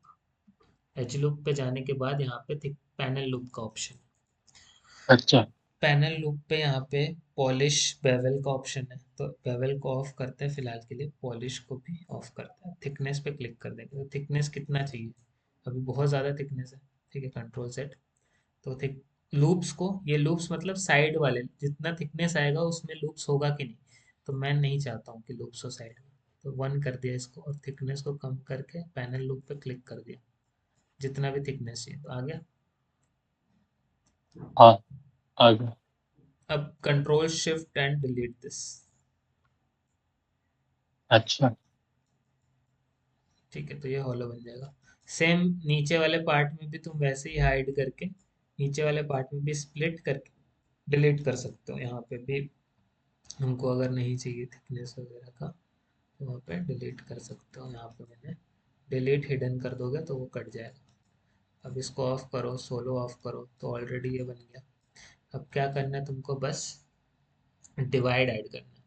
as loop पे जाने के बाद यहाँ पे थिक पैनल लूप का ऑप्शन, अच्छा। पैनल लूप पे यहाँ पे पॉलिश बेवल का ऑप्शन है, तो बेवल को ऑफ करते हैं फिलहाल के लिए, पॉलिश को भी ऑफ करते हैं, थिकनेस पे क्लिक कर देंगे। तो थिकनेस कितना चाहिए, अभी बहुत ज़्यादा थिकनेस है। ठीक है, कंट्रोल सेट, तो थिक लूप्स को, ये लूप्स मतलब साइड वाले, जितना थिकनेस आएगा उसमें लूप्स होगा कि नहीं, तो मैं नहीं चाहता हूँ कि लूप्स हो साइड में, तो 1 कर दिया इसको, और थिकनेस को कम करके पैनल लूप पे क्लिक कर दिया, जितना भी थिकनेस चाहिए। तो आ गया। हाँ आ गया। अब control shift and delete this. अच्छा। ठीक है, तो ये हॉलो बन जाएगा। सेम नीचे वाले पार्ट में भी तुम वैसे ही हाइड करके, नीचे वाले पार्ट में भी स्प्लिट करके डिलीट कर सकते हो। यहाँ पे भी हमको अगर नहीं चाहिए थिकनेस वगैरह का, तो वहाँ पे डिलीट कर सकते हो। यहाँ पे मैंने डिलीट हिडन कर दोगे तो वो कट जाएगा। अब इसको ऑफ करो, सोलो ऑफ करो, तो ऑलरेडी ये बन गया। अब क्या करना है तुमको, बस डिवाइड ऐड करना है।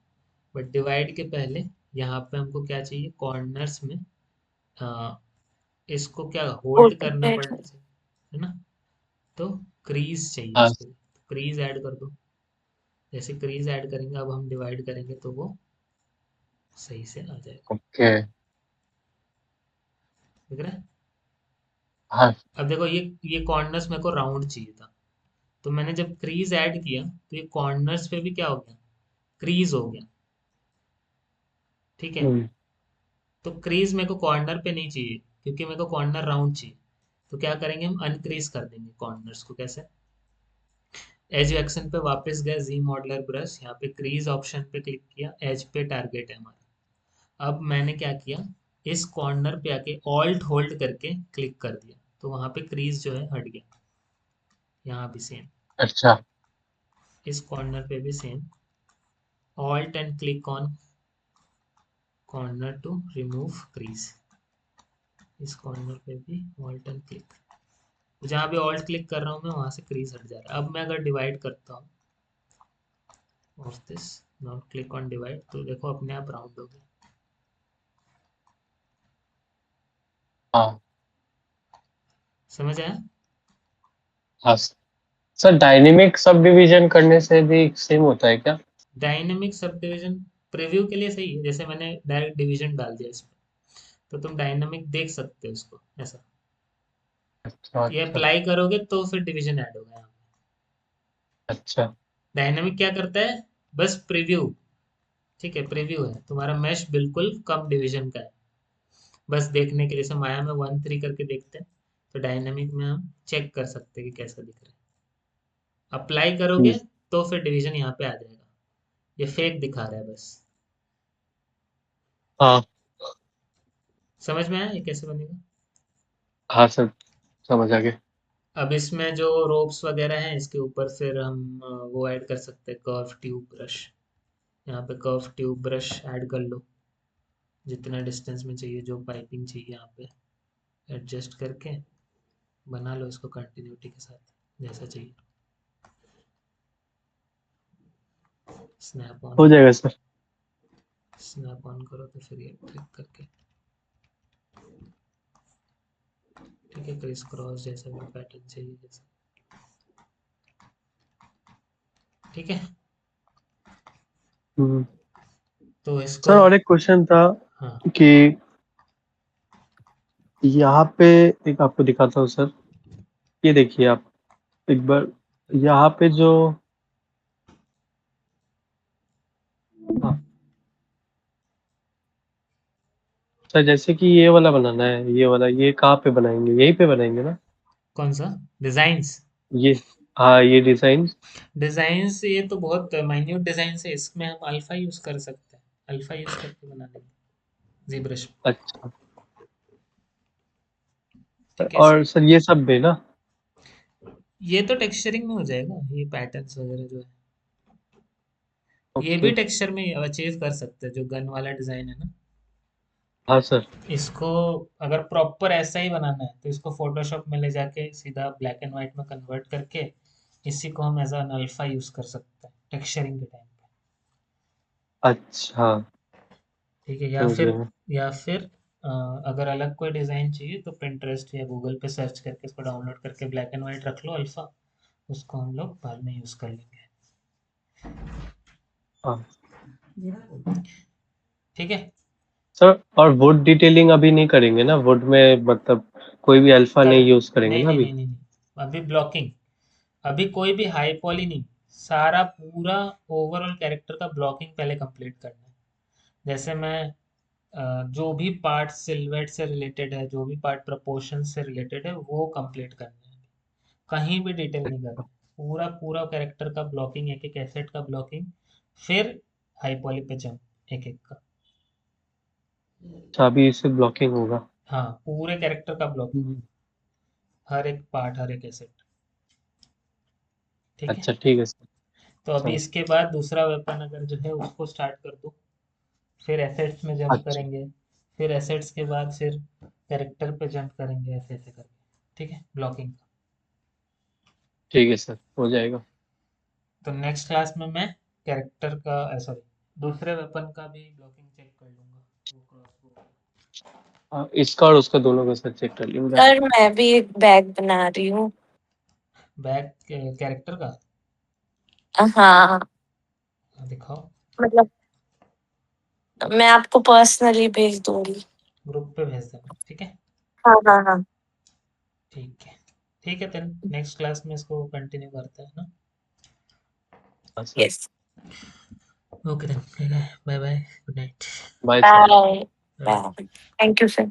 बट डिवाइड के पहले यहाँ पे हमको क्या चाहिए, कॉर्नर्स में आ, इसको क्या होल्ड करना पोर्ट्रेट। पड़ना चाहिए, है ना। तो क्रीज चाहिए हाँ। इसके लिए, क्रीज ऐड कर दो। जैसे क्रीज ऐड करेंगे, अब हम डिवाइड करेंगे तो वो सही से आ जाएगा। ओके। दिख रहा है। हाँ। अब देखो, ये कॉर्नर्स मेरे को राउंड चाहिए था, तो मैंने जब क्रीज ऐड किया तो ये कॉर्नर्स पे भी क्या हो गया, क्रीज हो गया। ठीक है, तो क्रीज मेरे को कॉर्नर पे नहीं चाहिए क्योंकि मेरे को कॉर्नर राउंड चाहिए। तो क्या करेंगे, हम अनक्रीज कर देंगे कॉर्नर्स को। कैसे, एज एक्शन पे वापस गए, जी मॉडलर ब्रश, यहाँ पे क्रीज ऑप्शन पे क्लिक किया, एज पे टारगेट है हमारा। अब मैंने क्या किया, इस कॉर्नर पे आके ऑल्ट होल्ड करके क्लिक कर दिया, तो वहां पे क्रीज जो है हट गया। यहाँ भी सेम, अच्छा। इस कॉर्नर पे भी same, alt and click on corner to remove crease. इस कॉर्नर पे भी ऑल्ट एंड क्लिक, जहाँ भी ऑल्ट क्लिक कर रहा हूँ मैं वहां से क्रीज हट जा रहा है। अब मैं अगर डिवाइड करता हूँ of this, now click on divide, तो देखो अपने आप राउंड हो गया। हाँ समझ आया? हाँ सर, डायनेमिक सब डिवीजन करने से भी सेम होता है क्या? डायनेमिक सब डिवीजन प्रीव्यू के लिए सही है, जैसे मैंने डायरेक्ट डिवीजन डाल दिया इसमें, तो तुम डायनेमिक देख सकते हो इसको ऐसा। अच्छा ये अच्छा अप्लाई करोगे तो फिर डिवीजन ऐड होगा यहाँ। अच्छा। डायनेमिक क्या करता है, बस प्रीव्यू। ठीक है, प्रीव्यू है, तुम्हारा मैश बिल्कुल कम डिवीजन का है, बस देखने के लिए। से माया में 1 3 करके देखते हैं, तो डायनेमिक में हम चेक कर सकते हैं कि कैसा दिख रहा है। अप्लाई करोगे तो फिर डिवीजन यहाँ पे आ जाएगा, ये फेक दिखा रहा है बस। हाँ समझ में आया ये कैसे बनेगा? हाँ सर, समझ आ गया। अब इसमें जो रोप्स वगैरह हैं इसके ऊपर फिर हम वो ऐड कर सकते हैं, कर्व ट्यूब ब्रश। यहाँ पे कर्व ट्यूब ब्रश ऐड कर लो, जितना डिस्टेंस में चाहिए, जो पाइपिंग चाहिए यहाँ पे एडजस्ट करके बना लो इसको कंटिन्यूटी के साथ जैसा चाहिए। स्नैप ऑन हो करो, जाएगा सर। स्नैप ऑन करो तो फिर ये क्लिक करके, ठीक है, क्रिस क्रॉस जैसा भी पैटर्न चाहिए जैसा, ठीक है। हम्म। तो इसको, सर और एक क्वेश्चन था हाँ कि यहाँ पे, एक आपको दिखाता हूँ सर, ये देखिए आप एक बार, यहाँ पे जो, हाँ सर, जैसे कि ये वाला बनाना है, ये वाला, ये कहाँ पे बनाएंगे? यहीं पे बनाएंगे ना? कौन सा डिजाइन्स? ये, हाँ ये डिजाइन। डिजाइन्स ये तो बहुत माइन्यूट डिजाइन है, इसमें हम अल्फा यूज कर सकते हैं, अल्फा यूज करके बना लेंगे जी ब्रश। अच्छा। ठीक है, और सर ये सब भी ना? ये तो टेक्सचरिंग में हो जाएगा, ये पैटर्न्स वगैरह जो है ये भी ओके। टेक्सचर में अचीव कर सकते हैं, जो गन वाला डिजाइन है ना। हाँ सर। इसको अगर प्रॉपर ऐसा ही बनाना है तो इसको फोटोशॉप में ले जाके सीधा ब्लैक एंड व्हाइट में कन्वर्ट करके इसी को हम एज एन अल्फा यूज कर सकते हैं टेक्सचरिंग के टाइम पे। अच्छा, ठीक है, समझ गया। या फिर अगर अलग कोई डिजाइन चाहिए तो पिंटरेस्ट या गूगल पे सर्च करके इसको डाउनलोड करके ब्लैक एंड व्हाइट रख लो अल्फा, उसको हम लोग बाद में यूज कर लेंगे। हाँ ठीक है, सर, और वुड डिटेलिंग अभी नहीं करेंगे ना? वुड में मतलब कोई भी अल्फा कर नहीं यूज करेंगे नहीं ना नहीं अभी? नहीं नहीं नहीं, अभी ब्लॉकिंग, अभी कोई भी हाई पॉली नहीं, सारा पूरा ओवरऑल कैरेक्टर का ब्लॉकिंग पहले कंप्लीट करना है। जैसे मैं जो भी पार्ट सिल्हूएट से रिलेटेड है, जो भी पार्ट प्रपोर्शन से रिलेटेड है वो कंप्लीट करना है, कहीं भी डिटेल नहीं करना है। पूरा पूरा कैरेक्टर का ब्लॉकिंग, एक एक एसेट का ब्लॉकिंग, फिर हाई पॉली पे जंप एक एक का। अच्छा, अभी इससे ब्लॉकिंग होगा? हाँ, पूरे कैरेक्टर का ब्लॉकिंग, हम्म। हर एक पार्ट, हर एक एसेट। ठीक है, अच्छा ठीक है सर। तो अभी समझ। इसके बाद दूसरा वेपन अगर जो है उसको स्टार्ट कर दो, फिर एसेट्स में जंप अच्छा करेंगे, फिर एसेट्स के बाद फिर कैरेक्टर पे जंप करेंगे, ऐसे ऐसे करके। ठीक है, ब्लॉकिंग का। ठीक है सर, हो जाएगा। तो नेक्स्ट क्लास में मैं कैरेक्टर का, सॉरी, दूसरे वेपन का भी ब्लॉकिंग चेक कर लूंगा, वो क्रॉसबो। हाँ, इसका और उसका दोनों का सर चेक कर लूंगा। सर मैं भी एक बैग बना रही हूँ। बैक कैरेक्टर का? हाँ, हाँ, दिखाओ, मतलब मैं आपको पर्सनली भेज दूंगी। ग्रुप पे भेज देना, ठीक है। हाँ हाँ हाँ। ठीक है, ठीक है, then नेक्स्ट क्लास में इसको कंटिन्यू करते हैं ना। हाँ sir, Yes. Okay then, bye bye, good night. Bye sir. Bye. Bye. Thank you, sir.